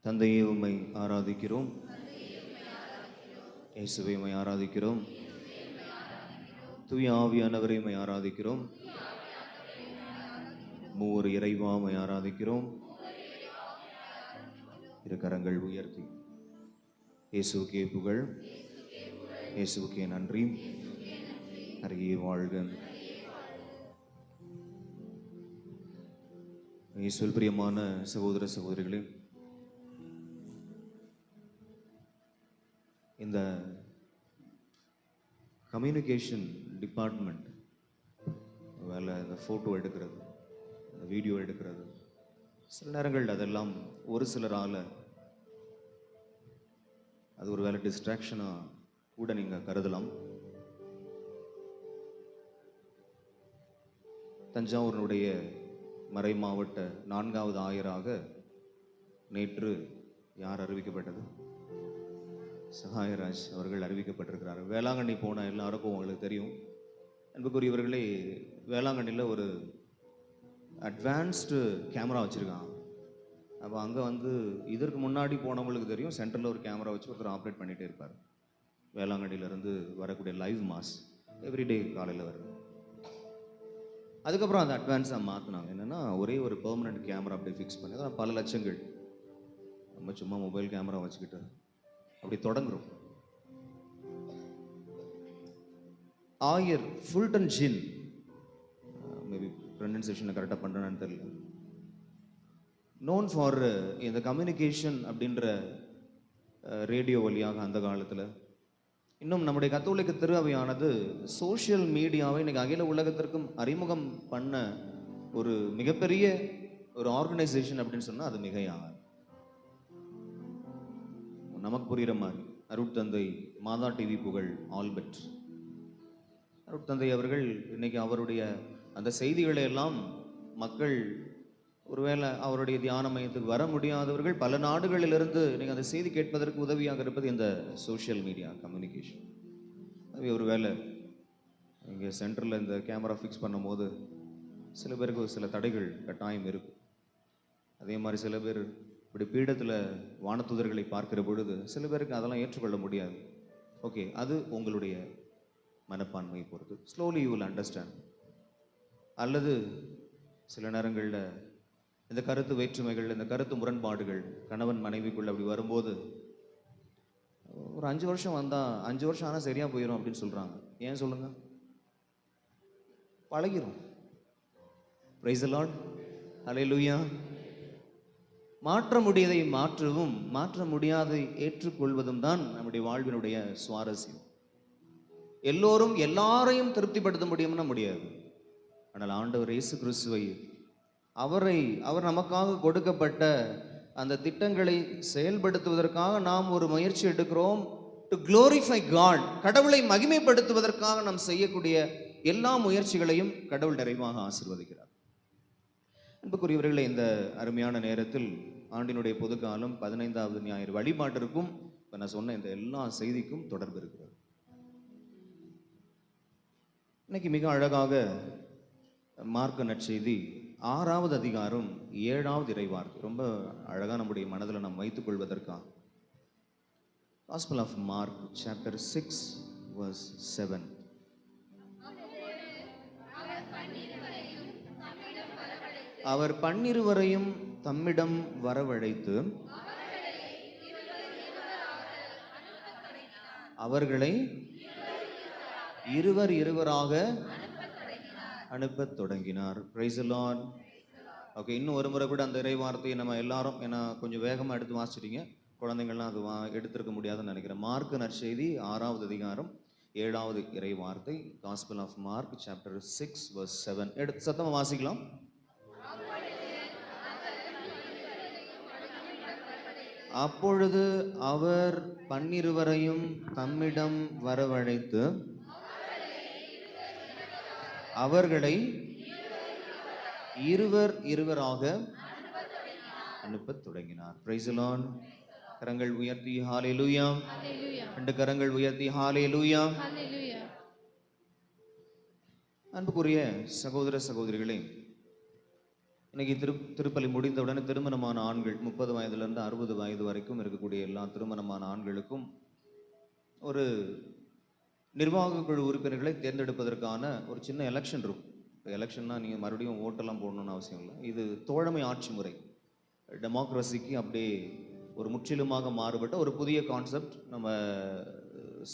தந்தையே உம்மை ஆராதிக்கிறோம். இயேசுவை உம்மை ஆராதிக்கிறோம். தூய ஆவியானவரை உம்மை ஆராதிக்கிறோம். மூவர் இறைவா உம்மை ஆராதிக்கிறோம். இரு கரங்கள் உயர்த்தி இயேசுவுக்கே புகழ், இயேசுவுக்கே நன்றி. அருகே வாழ்க. இயேசுவில் பிரியமான சகோதர சகோதரிகளே, இந்த கம்யூனிகேஷன் டிபார்ட்மெண்ட் வேலை, இந்த ஃபோட்டோ எடுக்கிறது, இந்த வீடியோ எடுக்கிறது, சில நேரங்கள் அதெல்லாம் ஒரு சிலரால் அது ஒரு வேலை டிஸ்ட்ராக்ஷனாக கூட நீங்கள் கருதலாம். தஞ்சாவூரினுடைய மறை மாவட்ட 4வது ஆயராக நேற்று யார் அறிவிக்கப்பட்டது? சகாயராஜ் அவர்கள் அறிவிக்கப்பட்டிருக்கிறார். வேளாங்கண்ணி போன எல்லாருக்கும் உங்களுக்கு தெரியும். அன்புக்குரியவர்களே, வேளாங்கண்ணியில் ஒரு அட்வான்ஸ்டு கேமரா வச்சுருக்காங்க. அப்போ அங்கே இதற்கு முன்னாடி போனவங்களுக்கு தெரியும், சென்டரில் ஒரு கேமரா வச்சு ஒருத்தர் ஆப்ரேட் பண்ணிகிட்டே இருப்பார். வேளாங்கண்ணியிலேருந்து வரக்கூடிய லைவ் மாஸ் எவ்ரிடே காலையில் வருது. அதுக்கப்புறம் அதை அட்வான்ஸாக மாற்றினாங்க. என்னென்னா, ஒரே ஒரு பெர்மனெண்ட் கேமரா அப்படி ஃபிக்ஸ் பண்ணி தான் பல லட்சங்கள். நம்ம சும்மா மொபைல் கேமரா வச்சுக்கிட்டு அப்படி தொடங்குறோம். ஆயர் ஃபுல்டன் ஜின், மேபி ப்ரொனன்சியேஷனை கரெக்டாக பண்ணுறேன்னு தெரியல, நோன் ஃபார் இந்த கம்யூனிகேஷன் அப்படின்ற ரேடியோ வழியாக அந்த காலத்தில். இன்னும் நம்முடைய கத்தோலிக்க திருஅவையானது சோஷியல் மீடியாவை இன்னைக்கு அகில உலகத்திற்கும் அறிமுகம் பண்ண ஒரு மிகப்பெரிய ஒரு ஆர்கனைசேஷன் அப்படின்னு சொன்னால் அது மிகையாக. நமக்கு புரிகிற மாதிரி அருட்தந்தை மாதா டிவி புகழ் ஆல்பர்ட் அருட்தந்தை அவர்கள் இன்னைக்கு அவருடைய அந்த செய்திகளை எல்லாம் மக்கள், ஒருவேளை அவருடைய தியான மையத்துக்கு வர முடியாதவர்கள் பல நாடுகளிலிருந்து நீங்கள் அந்த செய்தி கேட்பதற்கு உதவியாக இருப்பது இந்த சோஷியல் மீடியா கம்யூனிகேஷன். அது ஒரு வேளை இங்கே சென்டரில் இந்த கேமரா ஃபிக்ஸ் பண்ணும் போது சில பேருக்கு சில தடைகள் கட்டாயம் இருக்கும். அதே மாதிரி சில பேர் இப்படி பீடத்தில் வானத்துதர்களை பார்க்கிற பொழுது சில பேருக்கு அதெல்லாம் ஏற்றுக்கொள்ள முடியாது. ஓகே, அது உங்களுடைய மனப்பான்மையை பொறுத்து. Slowly you will understand. அல்லது சில நேரங்களில் இந்த கருத்து வேற்றுமைகள், இந்த கருத்து முரண்பாடுகள் கணவன் மனைவிக்குள்ள அப்படி வரும்போது ஒரு 5 வருஷம் வந்தால் 5 வருஷம் ஆனால் சரியாக போயிடும் அப்படின்னு சொல்கிறாங்க. ஏன் சொல்லுங்க? பழகிரும். பிரைஸ் தி லார்ட், ஹல்லேலூயா. மாற்ற முடியதை மாற்றவும், மாற்ற முடியாதை ஏற்றுக்கொள்வதும் தான் நம்முடைய வாழ்வினுடைய சுவாரஸ்யம். எல்லோரும் எல்லாரையும் திருப்திப்படுத்த முடியும்னா முடியாது. ஆனால் ஆண்டவர் இயேசு கிறிஸ்துவை, அவர் நமக்காக கொடுக்கப்பட்ட அந்த திட்டங்களை செயல்படுத்துவதற்காக நாம் ஒரு முயற்சி எடுக்கிறோம். டு க்ளோரிஃபை காட், கடவுளை மகிமைப்படுத்துவதற்காக நாம் செய்யக்கூடிய எல்லா முயற்சிகளையும் கடவுள் நிறைவாக ஆசீர்வதிக்கிறார். அன்புக்குரியவர்களே, இந்த அருமையான நேரத்தில் ஆண்டினுடைய பொதுக்காலம் 15வது ஞாயிறு வழிபாட்டிற்கும் இப்போ நான் சொன்ன இந்த எல்லா செய்திக்கும் தொடர்பு இருக்கிறது. இன்னைக்கு மிக அழகாக மார்க்கு நற்செய்தி 6வது அதிகாரம் 7வது இறைவார்த்தை ரொம்ப அழகாக நம்முடைய மனதில் நாம் வைத்துக் கொள்வதற்காக. Gospel of Mark chapter 6 verse 7. அவர் 12 தம்மிடம் வரவழைத்து அவர்களை இருவராக அனுப்பத் தொடங்கினார். Price the Lord. ஓகே, இன்னும் ஒரு முறை கூட அந்த இறை வார்த்தையை நம்ம எல்லாரும், ஏன்னா கொஞ்சம் வேகமாக எடுத்து வாசிச்சிட்டீங்க, குழந்தைங்கள்லாம் அது எடுத்திருக்க முடியாதுன்னு நினைக்கிறேன். மார்க் நற்செய்தி 6வது அதிகாரம் 7வது இறை வார்த்தை, Gospel of Mark chapter 6 verse 7. எடுத்து சத்தமாக வாசிக்கலாம். அப்பொழுது அவர் 12 தம்மிடம் வரவழைத்து அவர்களை இருவராக அனுப்பத் தொடங்கினார். Price the Lord. கரங்கள் உயர்த்தி ஹalleluya. ரெண்டு கரங்கள் உயர்த்தி ஹalleluya. அன்புக்குரிய சகோதர சகோதரிகளே, இன்னைக்கு திருப்பலி முடிந்தவுடனே திருமணமான ஆண்கள் 30 வயதுலேருந்து 60 வயது வரைக்கும் இருக்கக்கூடிய எல்லா திருமணமான ஆண்களுக்கும் ஒரு நிர்வாக குழு உறுப்பினர்களை தேர்ந்தெடுப்பதற்கான ஒரு சின்ன எலெக்ஷன் இருக்கும். இப்போ எலெக்ஷன்னா நீங்கள் மறுபடியும் ஓட்டெல்லாம் போடணும்னு அவசியம் இல்லை. இது தோழமை ஆட்சி முறை, டெமோக்ரஸிக்கு அப்படியே ஒரு முற்றிலுமாக மாறுபட்ட ஒரு புதிய கான்செப்ட். நம்ம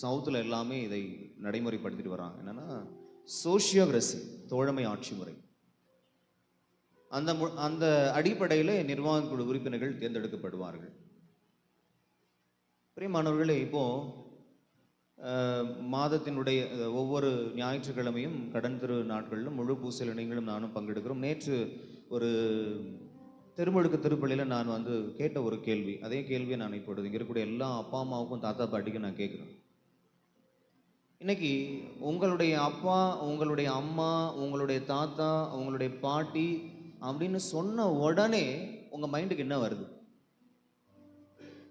சவுத்தில் எல்லாமே இதை நடைமுறைப்படுத்திட்டு வராங்க. என்னென்னா சோஷியோகிரசி, தோழமை ஆட்சி முறை. அந்த அடிப்படையில் நிர்வாக குழு உறுப்பினர்கள் தேர்ந்தெடுக்கப்படுவார்கள். பிரியமானவர்களே, இப்போ மாதத்தினுடைய ஒவ்வொரு ஞாயிற்றுக்கிழமையும் கடன் திரு நாட்களிலும் முழு பூசையில் நீங்களும் நானும் பங்கெடுக்கிறோம். நேற்று ஒரு திருமுழுக்கு திருப்பள்ளியில் நான் கேட்ட ஒரு கேள்வி, அதே கேள்வியை நான் இப்பொழுது இங்கே இருக்கக்கூடிய எல்லா அப்பா அம்மாவுக்கும் தாத்தா பாட்டிக்கும் நான் கேட்குறேன். இன்னைக்கு உங்களுடைய அப்பா, உங்களுடைய அம்மா, உங்களுடைய தாத்தா, உங்களுடைய பாட்டி அப்படின்னு சொன்ன உடனே உங்கள் மைண்டுக்கு என்ன வருது?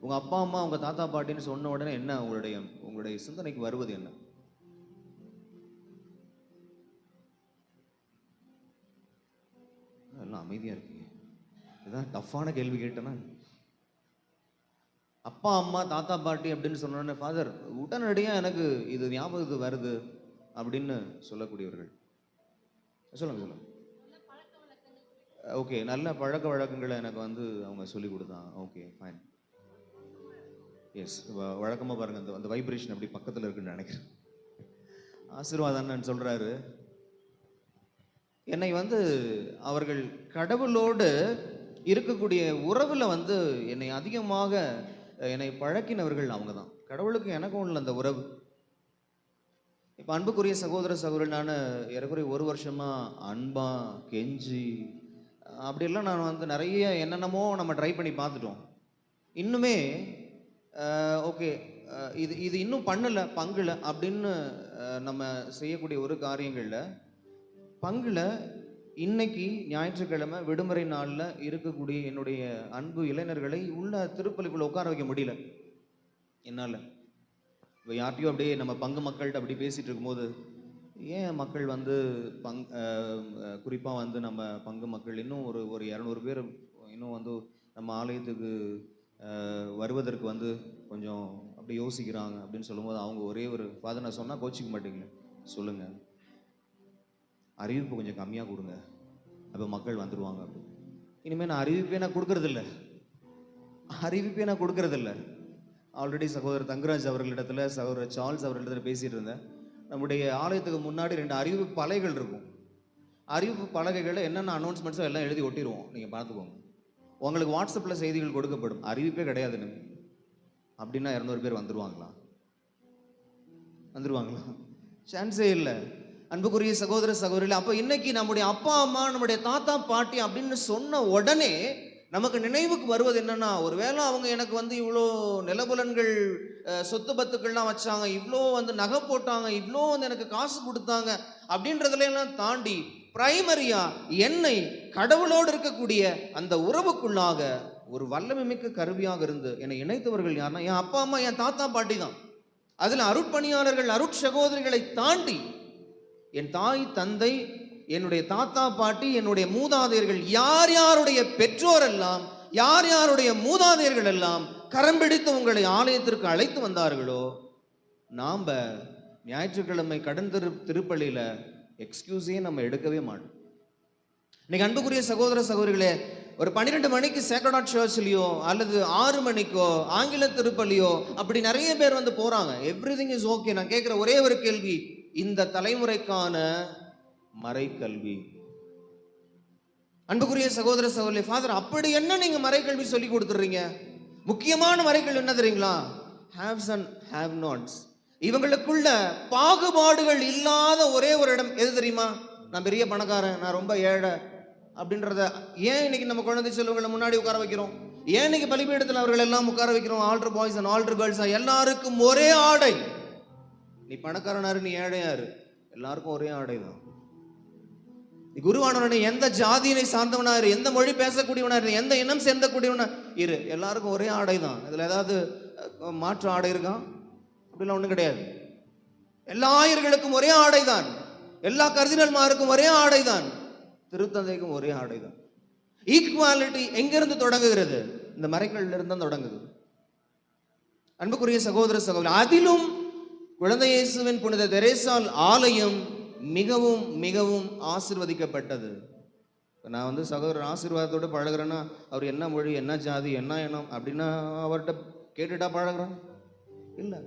உங்கள் அப்பா அம்மா, உங்கள் தாத்தா பாட்டின்னு சொன்ன உடனே என்ன உங்களுடைய சிந்தனைக்கு வருவது என்ன? எல்லாம் அமைதியாக இருக்கீங்க. இதுதான் டஃப்பான கேள்வி கேட்டேன்னா. அப்பா அம்மா தாத்தா பாட்டி அப்படின்னு சொன்னோடனே ஃபாதர் உடனடியாக எனக்கு இது ஞாபகத்துக்கு வருது அப்படின்னு சொல்லக்கூடியவர்கள் சொல்லுங்க. ஓகே, நல்ல பழக்க வழக்கங்களை எனக்கு அவங்க சொல்லி கொடுத்தாங்க. Okay, fine. எஸ், வழக்கமாக பாருங்கள், அந்த வைப்ரேஷன் அப்படி பக்கத்தில் இருக்குன்னு நினைக்கிறேன். ஆசீர்வாதம் சொல்கிறாரு, என்னை அவர்கள் கடவுளோடு இருக்கக்கூடிய உறவில் என்னை அதிகமாக என்னை பழக்கினவர்கள் அவங்க தான். கடவுளுக்கு எனக்கும் உள்ள அந்த உறவு. இப்போ அன்புக்குரிய சகோதர சகோதரி, நான் ஏறக்குறைய 1 வருஷமாக அன்பா கெஞ்சி அப்படியெல்லாம் நான் நிறைய என்னென்னமோ நம்ம ட்ரை பண்ணி பார்த்துட்டோம். இன்னுமே ஓகே, இது இன்னும் பண்ணலை பங்குல அப்படின்னு நம்ம செய்யக்கூடிய ஒரு காரியங்களில் பங்குல இன்னைக்கு ஞாயிற்றுக்கிழமை விடுமுறை நாளில் இருக்கக்கூடிய என்னுடைய அன்பு இளைஞர்களை உள்ள திருப்பலிக்குள்ள உட்கார வைக்க முடியல என்னால். இப்போ யார்ட்டையும் அப்படியே நம்ம பங்கு மக்கள்கிட்ட அப்படி பேசிகிட்டு இருக்கும்போது, ஏன் மக்கள் குறிப்பாக நம்ம பங்கு மக்கள் இன்னும் ஒரு 200 பேர் இன்னும் நம்ம ஆலயத்துக்கு வருவதற்கு கொஞ்சம் அப்படி யோசிக்கிறாங்க அப்படின்னு சொல்லும்போது, அவங்க ஒரே ஒரு ஃபாதர், நான் சொன்னால் கோச்சிக்க மாட்டீங்களே, சொல்லுங்கள், அறிவிப்பு கொஞ்சம் கம்மியாக கொடுங்க, அப்போ மக்கள் வந்துடுவாங்க அப்படி. இனிமேல் நான் அறிவிப்பே நான் கொடுக்கறதில்ல. ஆல்ரெடி சகோதரர் தங்கராஜ் அவர்களிடத்துல, சகோதரர் சார்ல்ஸ் அவர்களிடத்துல பேசிகிட்டு இருந்தேன். நம்முடைய ஆலயத்துக்கு முன்னாடி 2 அறிவிப்பு பலகைகள் இருக்கும். அறிவிப்பு பலகைகளில் என்னென்ன அனௌன்ஸ்மெண்ட்ஸோ எல்லாம் எழுதி ஒட்டிடுவோம். நீங்கள் பார்த்துக்கோங்க, உங்களுக்கு வாட்ஸ்அப்பில் செய்திகள் கொடுக்கப்படும். அறிவிப்பே கிடையாதுன்னு அப்படின்னா 200 பேர் வந்துடுவாங்களா? சான்ஸே இல்லை. அன்புக்குரிய சகோதர சகோதரிகள், அப்போ இன்னைக்கு நம்முடைய அப்பா அம்மா, நம்முடைய தாத்தா பாட்டி அப்படின்னு சொன்ன உடனே நமக்கு நினைவுக்கு வருவது என்னன்னா, ஒருவேளை அவங்க எனக்கு இவ்வளோ நிலபுலன்கள் சொத்து பத்துக்கள்லாம் வச்சாங்க, இவ்வளோ நகை போட்டாங்க, இவ்வளோ எனக்கு காசு கொடுத்தாங்க அப்படின்றதுலாம் தாண்டி பிரைமரியா என்னை கடவுளோடு இருக்கக்கூடிய அந்த உறவுக்குள்ளாக ஒரு வல்லமை மிக்க கருவியாக இருந்து என்னை இணைத்தவர்கள் யாருன்னா என் அப்பா அம்மா, என் தாத்தா பாட்டி தான். அதில் அருட்பணியாளர்கள், அருட்சகோதரிகளை தாண்டி என் தாய் தந்தை, என்னுடைய தாத்தா பாட்டி, என்னுடைய மூதாதையர்கள், யார் யாருடைய பெற்றோர் எல்லாம், யார் யாருடைய மூதாதையர்கள் எல்லாம் கரம் பிடித்து உங்களை ஆலயத்திற்கு அழைத்து வந்தார்களோ, நாம் ஞாயிற்றுக்கிழமை கடன் திருப்பள்ளியில் எக்ஸ்கியூஸே நம்ம எடுக்கவே மாட்டோம். இன்னைக்கு அன்புக்குரிய சகோதர சகோதரிகளே, ஒரு 12 மணிக்கு சேக்ரட் ஹார்ட் சர்ச்லையோ அல்லது 6 மணிக்கோ ஆங்கில திருப்பள்ளியோ அப்படி நிறைய பேர் போறாங்க. Everything is okay. நான் கேட்குற ஒரே ஒரு கேள்வி, இந்த தலைமுறைக்கான மறைக்கல்வி. அன்புக்குரிய சகோதர சகோதரி, ஃபாதர் அப்படி என்ன நீங்க மறைக்கல்வி சொல்லி கொடுத்துறீங்க? முக்கியமான மறைக்கல்வி என்ன தெரியுங்களா? Haves and have nots. இவங்களுக்குள்ள பாகுபாடுகள் இல்லாத ஒரே ஒரு இடம் எது தெரியுமா? நான் பெரிய பணக்காரன், நான் ரொம்ப ஏழை அப்படின்றத ஏன் இன்னைக்கு நம்ம குழந்தை செல்வங்களை முன்னாடி உட்கார வைக்கிறோம்? ஏன் இன்னைக்கு பலிபீடத்தில் அவர்கள் எல்லாம் உட்கார வைக்கிறோம்? Alter boys and alter girls, எல்லாருக்கும் ஒரே ஆடை. நீ பணக்காரனாரு, நீ ஏழையாரு, எல்லாருக்கும் ஒரே ஆடை தான். குருவானவனை எந்த ஜாதியினை சார்ந்தவனா இரு, எந்த மொழி பேசக்கூடியவனா இரு, எந்த இனம் சேர்ந்தக்கூடியவனா இரு, எல்லாருக்கும் ஒரே ஆடை தான். இதுல ஏதாவது மாற்று ஆடை இருக்கா? அப்படிலாம் ஒன்றும் கிடையாது. எல்லா ஆயர்களுக்கும் ஒரே ஆடை தான். எல்லா கர்தினல்மாருக்கும் ஒரே ஆடை தான். திருத்தந்தைக்கும் ஒரே ஆடை தான். ஈக்குவாலிட்டி எங்கிருந்து தொடங்குகிறது? இந்த மறைக்கல்ல இருந்து தான் தொடங்குது. அன்புக்குரிய சகோதர சகோதரி, அதிலும் குழந்தை இயேசுவின் புனித தெரேசால் ஆலயம் மிகவும் மிகவும் ஆசீர்வதிக்கப்பட்டது. நான் சகோதரர் ஆசீர்வாதத்தோடு பழகிறேன்னா அவர் என்ன மொழி, என்ன ஜாதி, என்ன இனம் அப்படின்னா அவர்கிட்ட கேட்டுட்டா பழகிறோம்? இல்லை.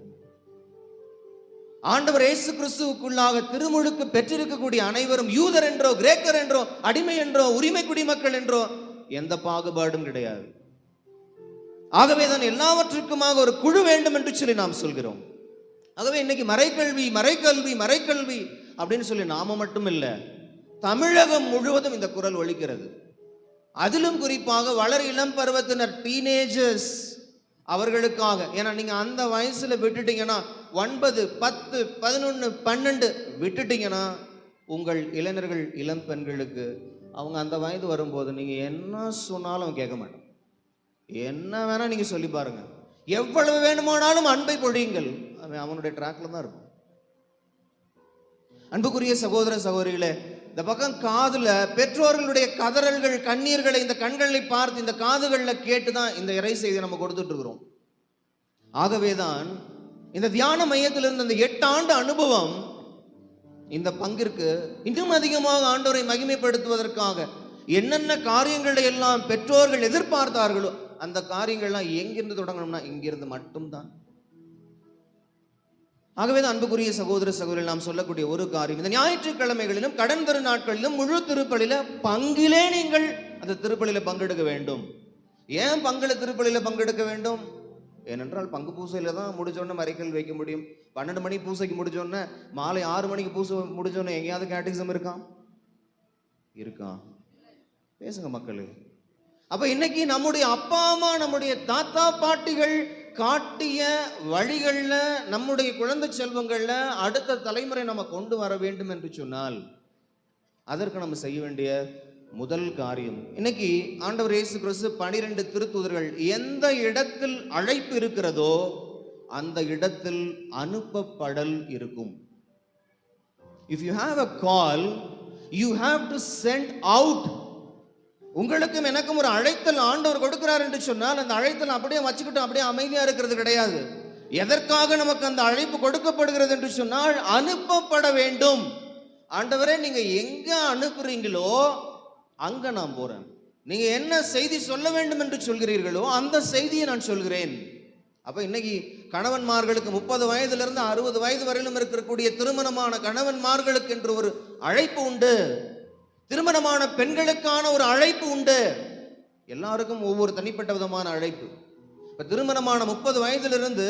ஆண்டவர் இயேசு கிறிஸ்துவுக்குள்ளாக திருமுழுக்கு பெற்றிருக்கக்கூடிய அனைவரும் யூதர் என்றோ கிரேக்கர் என்றோ அடிமை என்றோ உரிமை குடிமக்கள் என்றோ எந்த பாகுபாடும் கிடையாது. ஆகவேதான் எல்லாவற்றுக்குமாக ஒரு குழு வேண்டும் என்று சொல்லி நாம் சொல்கிறோம். ஆகவே இன்னைக்கு மறைக்கல்வி மறைக்கல்வி மறைக்கல்வி அப்படின்னு சொல்லி நாம மட்டும் இல்லை, தமிழகம் முழுவதும் இந்த குரல் ஒலிக்கிறது. அதிலும் குறிப்பாக வளர் இளம் பருவத்தினர், டீனேஜர்ஸ், அவர்களுக்காக. ஏன்னா நீங்க அந்த வயசுல விட்டுட்டீங்கன்னா, 9, 10, 11, 12 விட்டுட்டீங்கன்னா, உங்கள் இளைஞர்கள் இளம் பெண்களுக்கு அவங்க அந்த வயது வரும்போது நீங்க என்ன சொன்னாலும் கேட்க மாட்டாங்க. என்ன வேணா நீங்க சொல்லி பாருங்க, எவ்வளவு வேணுமானாலும் அன்பை பொழியுங்கள், அவனுடைய ட்ராக்ல தான் இருக்கும். அன்புக்குரிய சகோதர சகோதரிகளே, இந்த பக்கம் காதுல பெற்றோர்களுடைய கதறல்கள், கண்ணீர்களை இந்த கண்களை பார்த்து இந்த காதுகளில் கேட்டுதான் இந்த இறை செய்தியை நம்ம கொடுத்துட்டு இருக்கிறோம். ஆகவேதான் இந்த தியான மையத்திலிருந்து இந்த 8 ஆண்டு அனுபவம் இந்த பங்கிற்கு இன்னும் அதிகமாக ஆண்டவரை மகிமைப்படுத்துவதற்காக என்னென்ன காரியங்களை எல்லாம் பெற்றோர்கள் எதிர்பார்த்தார்களோ அந்த காரியங்கள்லாம் எங்கிருந்து தொடங்கணும்னா இங்கிருந்து மட்டும்தான். ஆகவேதான் அன்புக்குரிய சகோதர சகோதரி, நாம் சொல்லக்கூடிய ஒரு காரியம், இந்த ஞாயிற்றுக்கிழமைகளிலும் கடன் பெரு நாட்களிலும் முழு திருப்பலியில பங்கிலே நீங்கள் அந்த திருப்பலியில பங்கெடுக்க வேண்டும். ஏன் பங்குல திருப்பலியில பங்கெடுக்க வேண்டும்? ஏனென்றால் பங்கு பூசையில தான் முடிஞ்சோடனே மறைக்கல் வைக்க முடியும். 12 மணி பூசைக்கு முடிஞ்சோடனே மாலை 6 மணிக்கு பூசை முடிஞ்சோடனே எங்கேயாவது கேட்டகிசம் இருக்கான்? பேசுங்க மக்களே. அப்ப இன்னைக்கு நம்முடைய அப்பா அம்மா, நம்முடைய தாத்தா பாட்டிகள் காட்டிய வழிகள்ல நம்முடைய குழந்தை செல்வங்கள்ல அடுத்த தலைமுறை நம்ம கொண்டு வர வேண்டும் என்று சொன்னால் அதற்கு நம்ம செய்ய வேண்டிய முதல் காரியம், இன்னைக்கு ஆண்டவர் இயேசு கிறிஸ்து 12 திருத்தூதர்கள் எந்த இடத்தில் அழைப்பு இருக்கிறதோ அந்த இடத்தில் அனுப்பப்படல் இருக்கும். If you have a call, you have to send out. உங்களுக்கும் எனக்கும் ஒரு அழைத்தல் ஆண்டவர் கொடுக்கிறார் என்று சொன்னால் அந்த அழைத்தல் அப்படியே வச்சுக்கிட்டு அப்படியே அமைதியா இருக்கிறது கிடையாது. எதற்காக நமக்கு அந்த அழைப்பு கொடுக்கப்படுகிறது என்று சொன்னால் அனுப்பப்பட வேண்டும். ஆண்டவரே, நீங்க எங்க அனுப்புறீங்களோ அங்க நான் போறேன். நீங்க என்ன செய்தி சொல்ல வேண்டும் என்று சொல்கிறீர்களோ அந்த செய்தியை நான் சொல்கிறேன். அப்ப இன்னைக்கு கணவன்மார்களுக்கு 30 வயதிலிருந்து 60 வயது வரையிலும் இருக்கக்கூடிய திருமணமான கணவன்மார்களுக்கு என்று ஒரு அழைப்பு உண்டு. திருமணமான பெண்களுக்கான ஒரு அழைப்பு உண்டு. எல்லாருக்கும் ஒவ்வொரு தனிப்பட்ட விதமான அழைப்பு. இப்ப திருமணமான 30 வயதிலிருந்து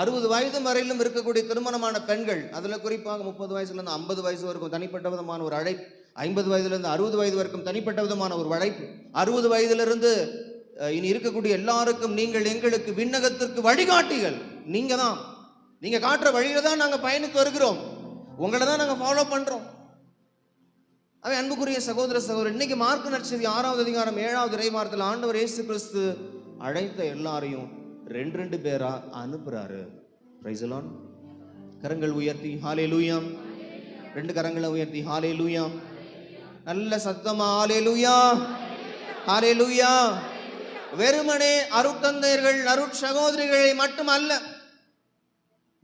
60 வயது வரையிலும் இருக்கக்கூடிய திருமணமான பெண்கள், அதுல குறிப்பாக 30 வயசுல இருந்து 50 வயசு வரைக்கும் தனிப்பட்ட விதமான ஒரு அழைப்பு, 50 வயதிலிருந்து 60 வயது வரைக்கும் தனிப்பட்ட விதமான ஒரு அழைப்பு, 60 வயதிலிருந்து இனி இருக்கக்கூடிய எல்லாருக்கும் நீங்கள் எங்களுக்கு விண்ணகத்திற்கு வழிகாட்டிகள். நீங்க தான், நீங்க காட்டுற வழியில தான் நாங்க பயணித்து வருகிறோம், உங்களை தான் நாங்க ஃபாலோ பண்றோம். அவை அன்புக்குரிய சகோதர சகோதரர், இன்னைக்கு மார்க்கு நற்செய்தி 6வது அதிகாரம் 7வது இறைவார்த்தையில் ஆண்டவர் இயேசு கிறிஸ்து அழைத்த எல்லாரையும் 2 பேரா அனுப்புறாரு. Price the Lord. கரங்கள் உயர்த்தி ஹalleluya. 2 கரங்களை உயர்த்தி ஹalleluya. நல்ல சத்தமா ஹalleluya ஹalleluya. வெறுமனே அருட்தந்தையர்கள் அருட்சகோதரிகளை மட்டுமல்ல,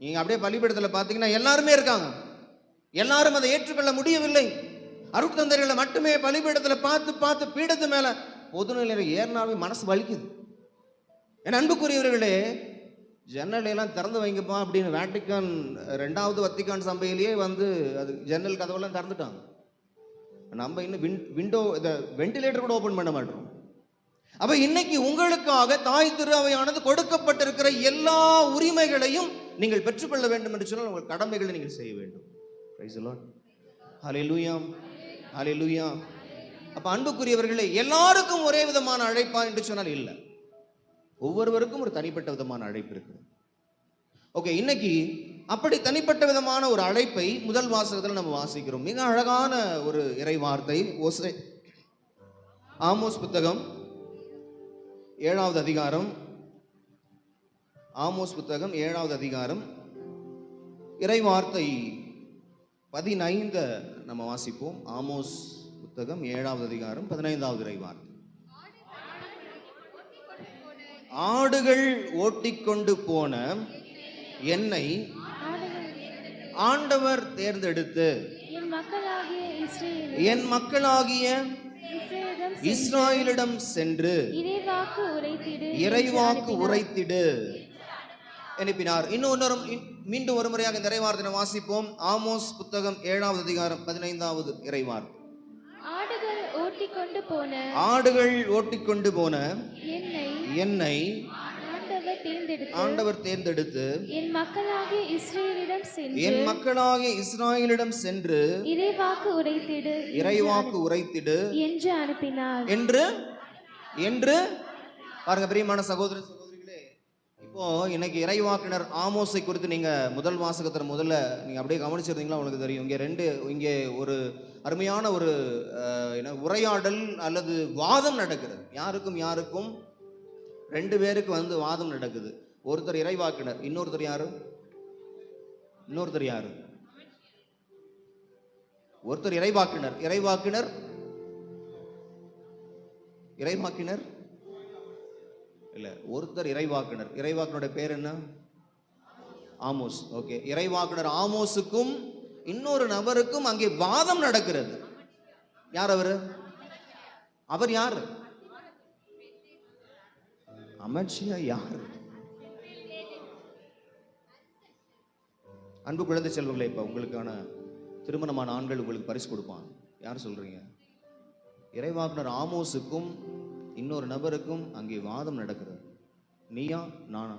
நீங்க அப்படியே பள்ளிப்படத்தில் பார்த்தீங்கன்னா எல்லாருமே இருக்காங்க. எல்லாரும் அதை ஏற்றுக்கொள்ள முடியவில்லை. அருட்தந்தையர்களை மட்டுமே பலிபீடத்தில் பார்த்து பார்த்து பீடத்து மேல பொதுநிலை ஏறினாவே மனசு வலிக்குது. என் அன்புக்குரியவர்களே, ஜன்னலையெல்லாம் திறந்து வைங்கப்பா அப்படின்னு வேட்டிக்கான் 2வது வத்திக்கான் சபையிலேயே அது ஜன்னல் கதவெல்லாம் திறந்துட்டாங்க. நம்ம இன்னும் விண்டோ இதை வெண்டிலேட்டர் கூட ஓப்பன் பண்ண மாட்டோம். அப்ப இன்னைக்கு உங்களுக்காக தாய் திரு அவையானது கொடுக்கப்பட்டிருக்கிற எல்லா உரிமைகளையும் நீங்கள் பெற்றுக்கொள்ள வேண்டும் என்று சொன்னால் உங்கள் கடமைகளை நீங்கள் செய்ய வேண்டும். Praise the Lord. Hallelujah hallelujah. அப்ப அன்புக்குரியவர்களே, எல்லாருக்கும் ஒரே விதமான அழைப்பா என்று சொன்னால் இல்லை, ஒவ்வொருவருக்கும் ஒரு தனிப்பட்ட விதமான அழைப்பு இருக்கு. ஓகே, இன்னைக்கு அப்படி தனிப்பட்ட விதமான ஒரு அழைப்பை முதல் வாசகத்தில் நம்ம வாசிக்கிறோம். மிக அழகான ஒரு இறை வார்த்தை. ஆமோஸ் புத்தகம் 7வது அதிகாரம், ஆமோஸ் புத்தகம் 7வது அதிகாரம் இறை வார்த்தை 15 நம்ம வாசிப்போம். ஆமோஸ் புத்தகம் 7வது அதிகாரம் 15வது இறை வார்த்தை. ஆடுகள் ஓட்டிக்கொண்டு போன என்னை ஆண்டவர் தேர்ந்தெடுத்து என் மக்களாகிய இஸ்ராயேலிடம் சென்று இறைவாக்கு உரைத்திடு அனுப்பினார். மீண்டும் ஒரு முறையாக இந்த இறைவார்த்தை வாசிப்போம். ஆமோஸ் புத்தகம் 7வது அதிகாரம் 15வது இறைவார்த்தை. ஆடுகள் ஓட்டிக்கொண்டு போன என்னை ஆண்டவர் தேர்ந்தெடுத்து என் மக்களாகிய இஸ்ராயேலிடம் சென்று இறைவாக்கு உரைத்திடு என்று அனுப்பினார் என்று பாருங்க. பிரியமான சகோதர சகோதரிகளே, இப்போ இன்னைக்கு இறைவாக்கினர் ஆமோஸை குறித்து நீங்க முதல் வாசகத்துல முதல்ல நீங்க அப்படியே கவனிச்சிருந்தீங்களா உங்களுக்கு தெரியும். இங்கே ஒரு அருமையான ஒரு உரையாடல் அல்லது வாதம் நடக்கிறது. யாருக்கும் 2 பேருக்கு வாதம் நடக்குது. ஒருத்தர் இறைவாக்கினர், இன்னொருத்தர் யாரு? ஒருத்தர் இறைவாக்கினர் இல்ல, ஒருத்தர் இறைவாக்கினருடைய பேர் என்ன? ஆமோஸ். ஓகே, இறைவாக்கினர் ஆமோஸுக்கும் இன்னொரு நபருக்கும் அங்கே வாதம் நடக்கிறது. யார் அவர் யாரு? அமட்சியா யார்? அன்பு குழந்தை செல்வங்களே, இப்ப உங்களுக்கான திருமணமான ஆண்கள் உங்களுக்கு பரிசு கொடுப்பான். யார் சொல்றீங்க? இறைவாக்கினர் ஆமோஸுக்கும் இன்னொரு நபருக்கும் அங்கே வாதம் நடக்கிறது. நீயா நானா?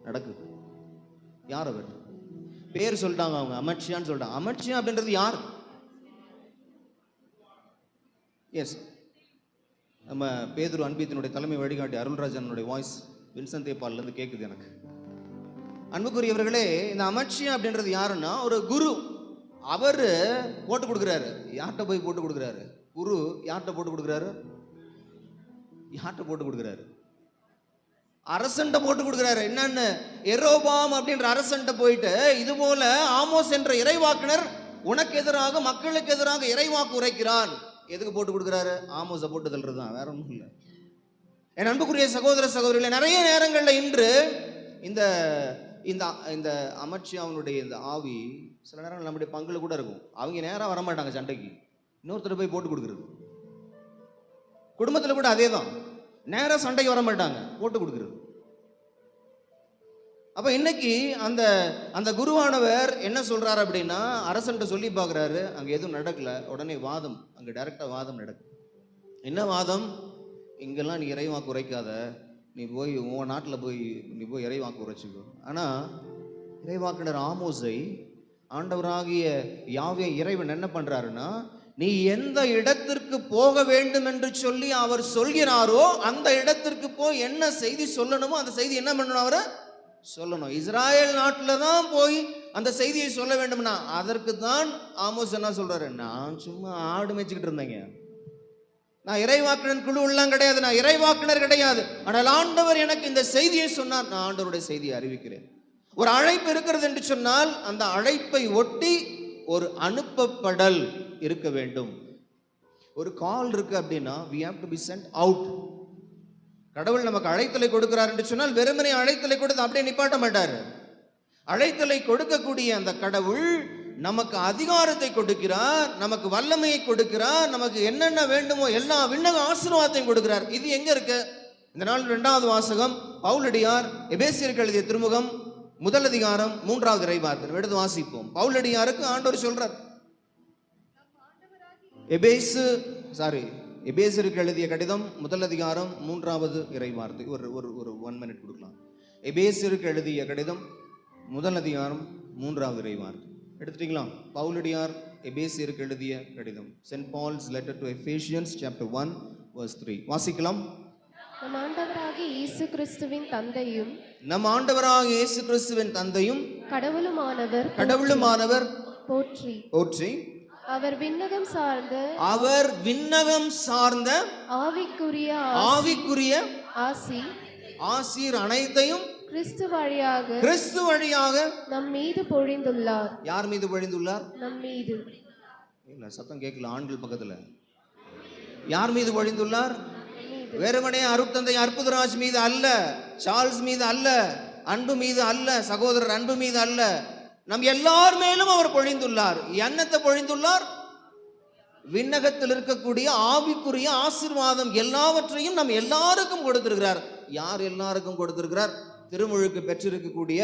நடக்குது. யார் அவர்? பேர் சொல்லிட்டாங்க அவங்க, அமட்சியான்னு சொல்லிட்டாங்க. அமட்சியா அப்படின்றது யார்? எஸ், நம்ம பேதுரு அன்பியத்தினுடைய தலைமை வழிகாட்டி அருள்ராஜனுடைய வாய்ஸ் வின்சென்ட் தேப்பால்ல இருந்து கேட்குது எனக்கு. அன்புக்குரியவர்களே, இந்த அமட்சியா அப்படின்றது யாருன்னா ஒரு குரு. அவர் போட்டு கொடுக்குறாரு. யார்கிட்ட போய் போட்டு கொடுக்குறாரு? குரு யார்கிட்ட போட்டு கொடுக்குறாரு? அரசன்ட்ட போட்டு கொடுக்குறாரு. என்னன்னு? எரோபாம் அப்படின்ற அரசன்ட்ட போயிட்டு, இது போல ஆமோஸ் என்ற இறைவாக்கினர் உனக்கு எதிராக, மக்களுக்கு எதிராக இறைவாக்கு உரைக்கிறான். எதுக்கு போட்டு கொடுக்குறாரு? ஆமோஸை போட்டு தள்ளுறதுதான், வேற ஒன்றும் இல்லை. என் அன்புக்குரிய சகோதர சகோதரிகளே, நிறைய நேரங்களில் இன்று இந்த இந்த இந்த அமட்சியாவினுடைய இந்த ஆவி சில நேரங்கள் நம்முடைய பங்குல கூட இருக்கும். அவங்க நேராக வரமாட்டாங்க சண்டைக்கு, இன்னொருத்தர் போய் போட்டு கொடுக்குறது. குடும்பத்தில் கூட அதே தான், நேராக சண்டைக்கு வர மாட்டாங்க, போட்டு கொடுக்குறது. அப்ப இன்னைக்கு அந்த அந்த குருவானவர் என்ன சொல்றாரு அப்படின்னா, அரசன்ட்ட சொல்லி பார்க்குறாரு. அங்கே எதுவும் நடக்கல. உடனே வாதம், அங்கே டைரக்டா வாதம் நடக்குது. என்ன வாதம்? இங்கெல்லாம் நீ இறைவாக்கு உரைக்காத, நீ போய் உன் நாட்டில் போய் நீ போய் இறைவாக்கு உரைச்சிக்கோ. ஆனால் இறைவாக்கினர் ஆமோஸை ஆண்டவராகிய யாவே இறைவன் என்ன பண்றாருன்னா, நீ எந்த இடத்திற்கு போக வேண்டும் என்று சொல்லி அவர் சொல்கிறாரோ அந்த இடத்திற்கு போய் என்ன செய்தி சொல்லணுமோ அந்த செய்தி என்ன பண்ணணும்? அவரை சொல்லணும். இஸ்ராயேல் நாட்டில் தான் போய் அந்த செய்தியை சொல்ல வேண்டும்னா அதற்கு தான் ஆமோஸ் என்ன சொல்றாரு? நான் சும்மா ஆடு மேய்ச்சிக்கிட்டு இருந்தேங்க, நான் இறைவாக்கினர் குழு எல்லாம் கிடையாது, நான் இறைவாக்கினர் கிடையாது. ஆனால் ஆண்டவர் எனக்கு இந்த செய்தியை சொன்னார், நான் ஆண்டவருடைய செய்தியை அறிவிக்கிறேன். ஒரு அழைப்பு இருக்கிறது என்று சொன்னால் அந்த அழைப்பை ஒட்டி ஒரு அனுப்பப்படல் இருக்க வேண்டும். ஒரு கால் இருக்கு அப்படின்னா we have to be sent out. கடவுள் நமக்கு அழைத்தலை கொடுக்கிறார் என்று சொன்னால் வெறுமனே அழைத்தலை கொடுத்து அப்படியே நிப்பாட்ட மாட்டார். அழைத்தலை கொடுக்கக்கூடிய அந்த கடவுள் நமக்கு அதிகாரத்தை கொடுக்கிறார், நமக்கு வல்லமையை கொடுக்கிறார், நமக்கு என்னென்ன வேண்டுமோ எல்லா விண்ணக ஆசீர்வாதத்தையும் கொடுக்கிறார். இது எங்க இருக்கு? இந்த நாள் 2வது வாசகம், பவுலடியார் எபேசியருக்கு எழுதிய திருமுகம் 1 அதிகாரம் 3வது இறைவார்த்தை எடுத்து வாசிப்போம். பவுலடியாருக்கு ஆண்டவர் சொல்றார், எபேசியருக்கு எழுதிய கடிதம் 1 அதிகாரம் 3வது இறைவார்த்தை. ஒரு 1 மினிட் கொடுக்கலாம். எபேசியருக்கு எழுதிய கடிதம் 1 அதிகாரம் 3வது இறைவார்த்தை எடுத்துட்டீங்களா? பவுலடியார் எபேசியருக்கு எழுதிய கடிதம், Saint Paul's letter to Ephesians chapter 1 verse 3 வாசிக்கலாம். நம் ஆண்டவராகிய இயேசு கிறிஸ்துவின் தந்தையும் கடவுளுமானவர் போற்றி அவர் விண்ணகம் சார்ந்த ஆவிக்குரிய ஆசீர் அனைத்தையும் கிறிஸ்து வழியாக நம் மீது பொழிந்துள்ளார். யார் மீது பொழிந்துள்ளார்? நம் மீது. இல்ல, சத்தம் கேட்கல ஆண்கள் பக்கத்துல. யார் மீது பொழிந்துள்ளார்? மீது, வெறுமனே அருட்தந்தை அற்புதராஜ் மீது அல்ல, சார்ல்ஸ் மீது அல்ல, அன்பு மீது அல்ல, சகோதரர் அன்பு மீது அல்ல, நம் எல்லார் மேலும் அவர் பொழிந்துள்ளார். என்னத்தை பொழிந்துள்ளார்? விண்ணகத்தில் இருக்கக்கூடிய ஆவிக்குரிய ஆசீர்வாதம் எல்லாவற்றையும் நம் எல்லாருக்கும் கொடுத்திருக்கிறார். யார் எல்லாருக்கும் கொடுத்திருக்கிறார்? திருமுழுக்கு பெற்றிருக்கக்கூடிய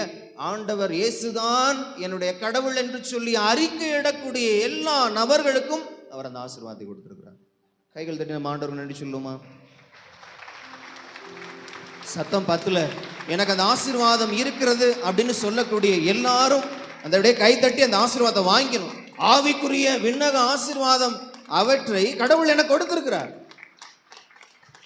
ஆண்டவர் இயேசுதான் என்னுடைய கடவுள் என்று சொல்லி அறிக்கையிடக்கூடிய எல்லா நபர்களுக்கும் அவர் அந்த ஆசீர்வாதத்தை கொடுத்திருக்கிறார். கைகள் தட்டி நம்ம ஆண்டவருக்கு நன்றி சொல்லுமா? சத்தம் பத்துல எனக்கு அந்த ஆசீர்வாதம் இருக்கிறது அப்படின்னு சொல்லக்கூடிய எல்லாரும் அந்த விட கை தட்டி அந்த ஆசீர்வாதத்தை வாங்கிக்கணும். ஆவிக்குரிய விண்ணக ஆசீர்வாதம் அவற்றை கடவுள் எனக்கு கொடுத்திருக்கிறார்.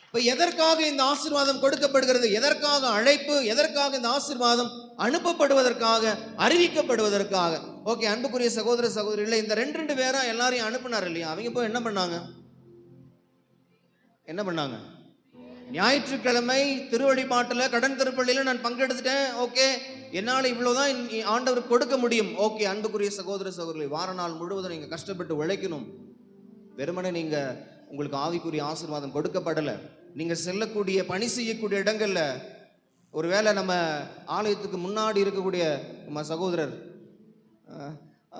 இப்ப எதற்காக இந்த ஆசீர்வாதம் கொடுக்கப்படுகிறது? எதற்காக அழைப்பு? எதற்காக இந்த ஆசீர்வாதம்? அனுப்பப்படுவதற்காக, அறிவிக்கப்படுவதற்காக. ஓகே, அன்புக்குரிய சகோதர சகோதரிகளை இந்த ரெண்டு பேரா எல்லாரையும் அனுப்பினார் இல்லையா? அவங்க போய் என்ன பண்ணாங்க? ஞாயிற்றுக்கிழமை திருவழிபாட்டில் கடன் திருப்பள்ளியில் நான் பங்கெடுத்துட்டேன். ஓகே, என்னால் இவ்வளவுதான் ஆண்டவர் கொடுக்க முடியும். ஓகே, அன்புக்குரிய சகோதர சகோதரிகளை வார நாள் முழுவதும் நீங்க கஷ்டப்பட்டு உழைக்கணும். வெறுமனே நீங்க உங்களுக்கு ஆவிக்குரிய ஆசீர்வாதம் கொடுக்கப்படலை. நீங்க செல்லக்கூடிய பணி செய்யக்கூடிய இடங்கள்ல ஒருவேளை நம்ம ஆலயத்துக்கு முன்னாடி இருக்கக்கூடிய நம்ம சகோதரர்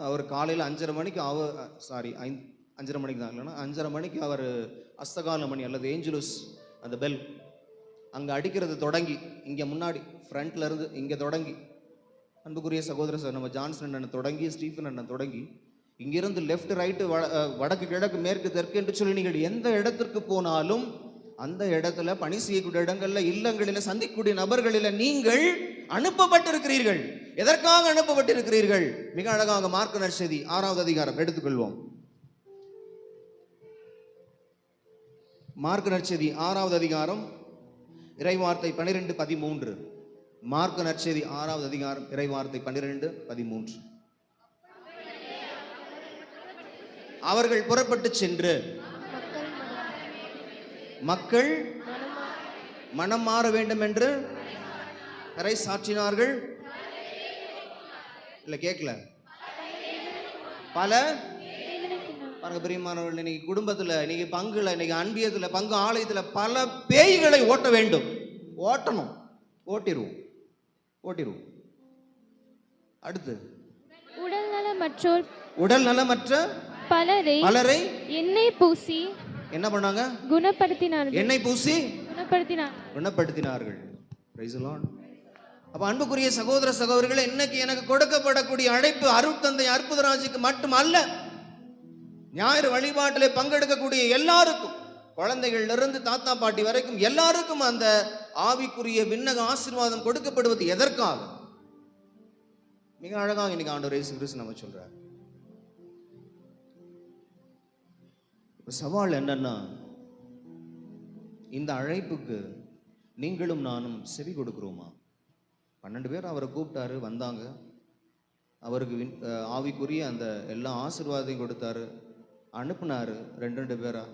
அவர் காலையில் 5:30 மணிக்கு 5:30 மணிக்கு தான் இல்லைன்னா 5:30 மணிக்கு அவர் அஸ்தகால மணி அல்லது ஏஞ்சலுஸ் அந்த பெல் அங்கே அடிக்கிறது தொடங்கி இங்கே முன்னாடி ஃப்ரண்ட்ல இருந்து இங்கே தொடங்கி அன்புக்குரிய சகோதரர் சார் நம்ம ஜான்சன் அண்ணன் தொடங்கி ஸ்டீஃபன் அண்ணன் தொடங்கி இங்கிருந்து லெஃப்ட் ரைட்டு வடக்கு கிழக்கு மேற்கு தெற்கு என்று சொல்லி நீங்கள் எந்த இடத்திற்கு போனாலும் அந்த இடத்துல பணி செய்யக்கூடிய இடங்கள்ல இல்லங்களில் சந்திக்கக்கூடிய நபர்களில் நீங்கள் அனுப்பப்பட்டிருக்கிறீர்கள். எதற்காக அனுப்பப்பட்டிருக்கிறீர்கள்? மிக அழகாக மார்க்கு நற்செய்தி 6வது அதிகாரம் எடுத்துக்கொள்வோம். மார்க்கு நற்செய்தி 6வது அதிகாரம் இறைவார்த்தை 12-13. மார்க்கு நற்செய்தி 6வது அதிகாரம் இறைவார்த்தை 12-13. அவர்கள் புறப்பட்டு சென்று மக்கள் மனம் மாற வேண்டும் என்று கரை சாற்றினார்கள். இல்ல கேட்கல. பல பாருங்க பிரியமானவர்கள், இன்னைக்கு குடும்பத்துல, இன்னைக்கு பங்குல, இன்னைக்கு அன்பியத்துல, பங்கு ஆலயத்துல பல பேய்களை ஓட்ட வேண்டும். ஓட்டணும், ஓட்டிடுவோம். அடுத்து உடல் நலமற்ற பலரை எண்ணெய் பூசி என்ன பண்ணாங்க? குணப்படுத்தினார்கள். எண்ணெய் பூசி குணப்படுத்தினார்கள். Price the Lord. அப்ப அன்புக்குரிய சகோதர சகோதரிகளை, இன்னைக்கு எனக்கு கொடுக்கப்படக்கூடிய அழைப்பு அருட்தந்தை அற்புதராஜுக்கு மட்டுமல்ல, ஞாயிறு வழிபாட்டிலே பங்கெடுக்கக்கூடிய எல்லாருக்கும், குழந்தைகள் இருந்து தாத்தா பாட்டி வரைக்கும் எல்லாருக்கும் அந்த ஆவிக்குரிய விண்ணக ஆசீர்வாதம் கொடுக்கப்படுவது எதற்காக? மிக அழகாக இன்னைக்கு ஆண்டவர் இயேசு கிறிஸ்து நம்ம சொல்றார். சவால் என்னன்னா, இந்த அழைப்புக்கு நீங்களும் நானும் செவி கொடுக்கிறோமா? 12 பேர் அவரை கூப்பிட்டாரு, வந்தாங்க. அவருக்கு ஆவிக்குரிய அந்த எல்லா ஆசீர்வாதத்தையும் கொடுத்தாரு, அனுப்புனாரு. 2 பேரா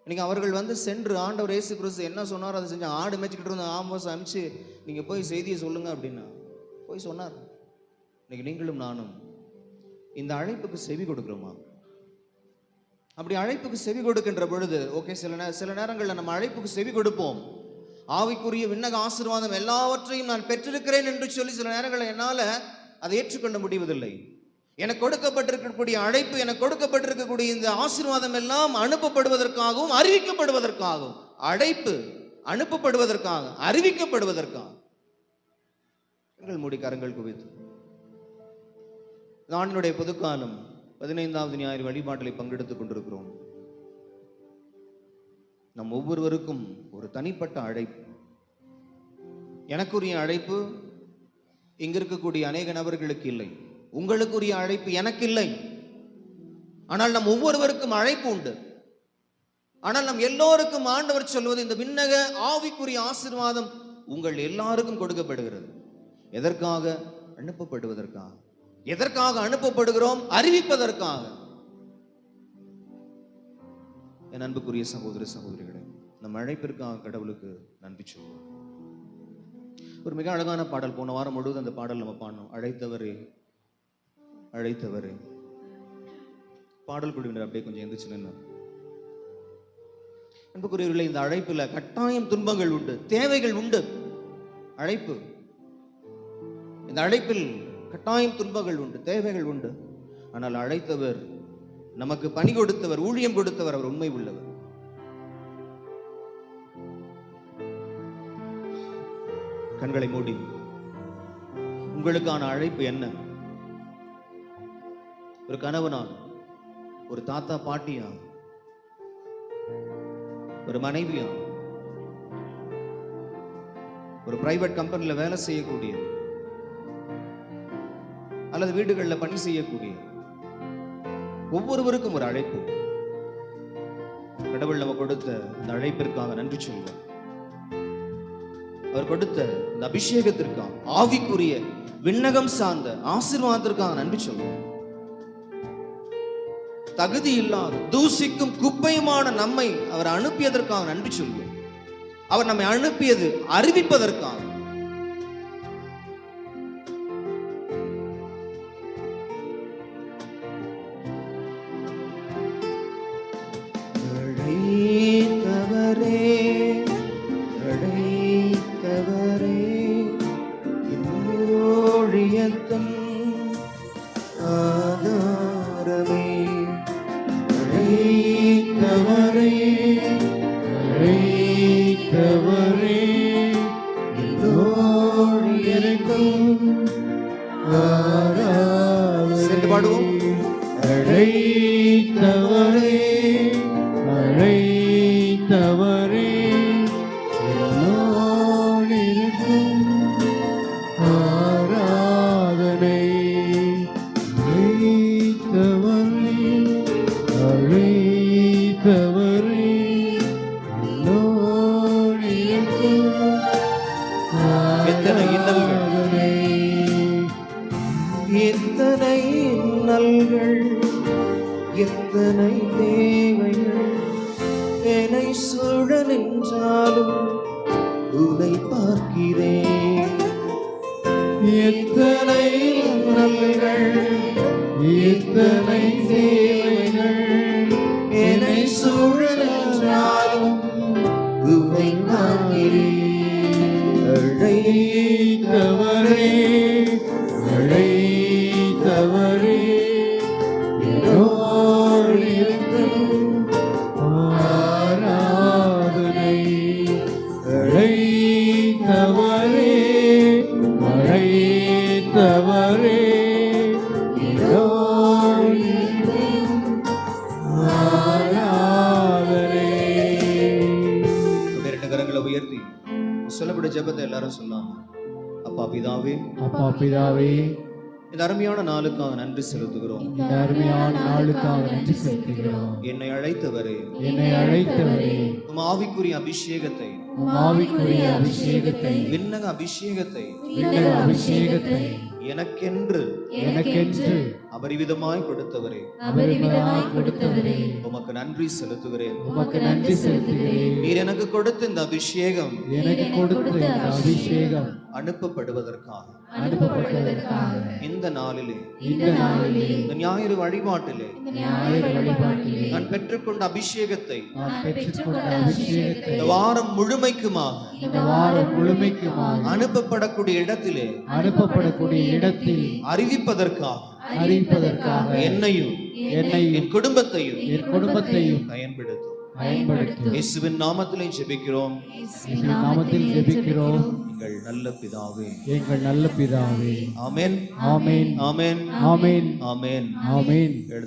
இன்னைக்கு அவர்கள் வந்து சென்று ஆண்டவர் இயேசு கிறிஸ்து என்ன சொன்னார் அதை செஞ்சு, ஆடு மேய்ச்சிக்கிட்டு இருந்த ஆமோஸ் அனுப்பிச்சு நீங்க போய் செய்தியை சொல்லுங்க அப்படின்னா போய் சொன்னார். இன்னைக்கு நீங்களும் நானும் இந்த அழைப்புக்கு செவி கொடுக்கிறோமா? அப்படி அழைப்புக்கு செவி கொடுக்கின்ற பொழுது ஓகே, சில நேரங்களில் நம்ம அழைப்புக்கு செவி கொடுப்போம். ஆவிக்குரிய விண்ணக ஆசீர்வாதம் எல்லாவற்றையும் நான் பெற்றிருக்கிறேன் என்று சொல்லி சில நேரங்களில் என்னால் அதை ஏற்றுக்கொள்ள முடிவதில்லை. எனக்கு கொடுக்கப்பட்டிருக்கக்கூடிய அழைப்பு, எனக்கு கொடுக்கப்பட்டிருக்கக்கூடிய இந்த ஆசீர்வாதம் எல்லாம் அனுப்பப்படுவதற்காகவும் அறிவிக்கப்படுவதற்காகவும். அழைப்பு அனுப்பப்படுவதற்காக, அறிவிக்கப்படுவதற்காக. கண்கள் மூடி கரங்கள் குவித்து ஆண்டினுடைய பொதுக்காலம் 15வது ஞாயிறு வழிபாட்டில் பங்கெடுத்துக் கொண்டிருக்கிறோம். நம் ஒவ்வொருவருக்கும் ஒரு தனிப்பட்ட அழைப்பு. எனக்குரிய அழைப்பு இங்க இருக்கக்கூடிய அநேக நபர்களுக்கு இல்லை. உங்களுக்குரிய அழைப்பு எனக்கு இல்லை. ஆனால் நம் ஒவ்வொருவருக்கும் அழைப்பு உண்டு. ஆனால் நம் எல்லோருக்கும் ஆண்டவர் சொல்வது, இந்த விண்ணக ஆவிக்குரிய ஆசீர்வாதம் உங்கள் எல்லாருக்கும் கொடுக்கப்படுகிறது. எதற்காக? அனுப்பப்படுவதற்காக. எதற்காக அனுப்பப்படுகிறோம்? அறிவிப்பதற்காக. என் அன்புக்குரிய சகோதர சகோதரிகளே, நம் அழைப்பிற்காக கடவுளுக்கு நன்றி சொல்வோம். ஒரு மிக அழகான பாடல், போன வாரம் முழுவதும் அந்த பாடல் நம்ம பாடணும். அழைத்தவரே அழைத்தவரே. பாடல் குழுவினர் அப்படியே கொஞ்சம் எந்திரிச்சு நின்று. அன்புக்குரியவர்களே, இந்த அழைப்புல கட்டாயம் துன்பங்கள் உண்டு, தேவைகள் உண்டு. அழைப்பு, இந்த அழைப்பில் கட்டாயம் துன்பங்கள் உண்டு, தேவைகள் உண்டு. ஆனால் அழைத்தவர், நமக்கு பணி கொடுத்தவர், ஊழியம் கொடுத்தவர், அவர் உண்மை உள்ளவர். கண்களை மூடி, உங்களுக்கான அழைப்பு என்ன? ஒரு கணவனா, ஒரு தாத்தா பாட்டியா, ஒரு மனைவியா, ஒரு பிரைவேட் கம்பெனில வேலை செய்யக்கூடிய, அல்லது வீடுகளில் பணி செய்யக்கூடிய ஒவ்வொருவருக்கும் ஒரு அழைப்பு. கடவுள் நம்ம கொடுத்த இந்த அழைப்பிற்காக நன்றி சொல்வோம். அவர் கொடுத்த இந்த அபிஷேகத்திற்காக, ஆவிக்குரிய விண்ணகம் சார்ந்த ஆசீர்வாதத்திற்காக நன்றி சொல்வோம். தகுதி இல்லாத தூசிக்கும் குப்பையுமான நம்மை அவர் அனுப்பியதற்காக நன்றி சொல்வோம். அவர் நம்மை அனுப்பியது அறிவிப்பதற்காக. சேர்ந்து பாடுவோம். அழைத்தவரே, அழைத்தவரே, என்னோடு இருக்கும் ஆராதனை. அழைத்தவரே, அழைத்தவரே, என்னோடு இருக்கும் எத்தனை இன்னல்கள், எத்தனை இன்னல்கள், எத்தனை தேவைகள் என்னை சூழ நின்றாலும் உன்னை பார்க்கிறேன். எத்தனை இன்னல்கள், எத்தனை தேவைகள் என்னை சூழ நின்றாலும் உன்னை பார்க்கிறேன். அழைத்தவரே, அழைத்தவரே, என்னோடு இருக்கும் ஆராதனை. அழைத்தவரே, அழைத்தவரே, என்னோடு இருக்கும் ஆராதனை. இரண்டு கரங்களை உயர்த்தி சொல்லப்பட்ட ஜெபத்தை எல்லாரும் சொல்லலாம். அப்பா பிதாவே, அப்பா பிதாவே, இந்த அருமையான நாளுக்காக நன்றி செலுத்துகிறோம். இந்த அருமையான நாளுக்காக நன்றி செலுத்துகிறோம். என்னை அழைத்தவரே, என்னை அழைத்தவரே, உம் ஆவிக்குரிய அபிஷேகத்தை, உம் ஆவிக்குரிய அபிஷேகத்தை, விண்ணக அபிஷேகத்தை விண்ணக அபிஷேகத்தை எனக்கென்று எனக்கென்று அபரிவிதமாய் கொடுத்தவரே, அபரிமிதமாய் கொடுத்தவரே, உமக்கு நன்றி செலுத்துகிறேன். உமக்கு நன்றி செலுத்துகிறேன். நீர் எனக்கு கொடுத்த இந்த அபிஷேகம் எனக்கு கொடுத்த இந்த அபிஷேகம் அனுப்பப்படுவதற்காக, அனுப்பப்பட்டதற்காக இந்த நாளிலே, இந்த நாளிலே, இந்த ஞாயிறு வழிபாட்டிலே ஞாயிறு வழிபாட்டிலே நான் பெற்றுக்கொண்ட அபிஷேகத்தை நான் பெற்றுக்கொண்ட அபிஷேகத்தை இந்த வாரம் முழுமைக்குமாக இந்த வாரம் முழுமைக்குமாக அனுப்பப்படக்கூடிய இடத்திலே அனுப்பப்படக்கூடிய இடத்தில் அறிவிப்பதற்காக அறிவிப்பதற்காக என்னையும் என்னையும் என் குடும்பத்தையும் என் குடும்பத்தையும் பயன்படுத்தும். பயன்படுத்தும். இயேசுவின் நாமத்திலே ஜெபிக்கிறோம். இயேசுவின் நாமத்தில் ஜெபிக்கிறோம். எங்கள் நல்ல பிதாவே. எங்கள் நல்ல பிதாவே. ஆமென், ஆமென், ஆமென், ஆமென், ஆமென். ஆமென்.